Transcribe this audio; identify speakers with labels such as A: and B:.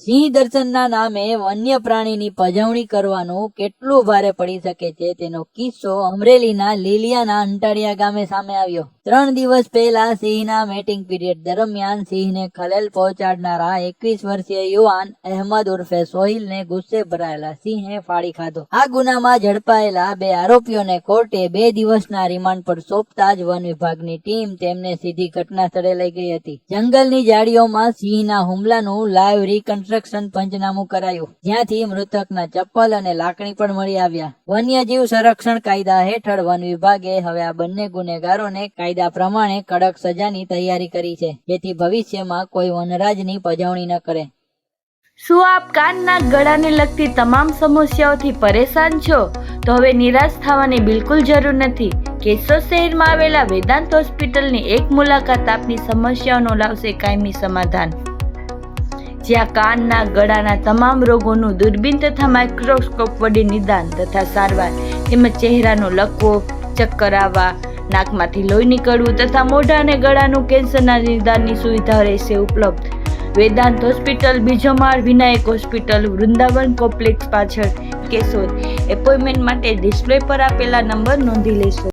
A: સિંહ દર્શનના નામે વન્ય પ્રાણીની પજવણી કરવાનું કેટલું ભારે પડી શકે છે તેનો કિસ્સો અમરેલીના લીલિયાના અંટાળિયા ગામે સામે આવ્યો। 3 દિવસ પહેલા સિંહના મેટિંગ પીરિયડ દરમિયાન સિંહને ખલેલ પહોંચાડનારા 21 વર્ષીય યુવાન અહેમદ ઉર્ફે સોહિલને ગુસ્સે ભરાયેલા સિંહે ફાડી ખાધો। આ ગુનામાં ઝડપાયેલા 2 આરોપીઓને કોર્ટે 2 દિવસના રિમાન્ડ પર સોંપતા જ વન વિભાગની ટીમ તેમને સીધી ઘટના સ્થળે લઈ ગઈ હતી। જંગલની જાળીઓમાં સિંહના હુમલાનું લાઈવ રિકન્સ્ટ્રક્શન પંચનામું કરાયું, જ્યાંથી મૃતકના ચપ્પલ અને લાકડી પણ મળી આવ્યા। વન્યજીવ સંરક્ષણ કાયદા હેઠળ વન વિભાગે હવે આ બંને ગુનેગારોને કાયદા પ્રમાણે કડક સજાની તૈયારી કરી છે, જેથી ભવિષ્યમાં કોઈ વનરાજની પજવણી ન કરે।
B: શું આપ કાનના ગળાને લગતી તમામ સમસ્યાઓથી પરેશાન છો? તો હવે નિરાશ થવાની બિલકુલ જરૂર નથી। કેશોદ શહેરમાં આવેલા વેદાંત હોસ્પિટલની એક મુલાકાત આપની સમસ્યાઓનો લાવશે કાયમી સમાધાન, જ્યાં કાનના ગળાના તમામ રોગોનું દૂરબીન તથા માઇક્રોસ્કોપ વડે નિદાન તથા સારવાર તેમજ ચહેરાનો લકવો, ચક્કર આવવા, નાકમાંથી લોહી નીકળવું તથા મોઢા અને ગળાનું કેન્સરના નિદાનની સુવિધા રહેશે ઉપલબ્ધ। વેદાંત હોસ્પિટલ, બીજો માળ, વિનાયક હોસ્પિટલ, વૃંદાવન કોમ્પ્લેક્સ પાછળ, કેશોદ। એપોઇન્ટમેન્ટ માટે ડિસ્પ્લે પર આપેલા નંબર નોંધી લેશો।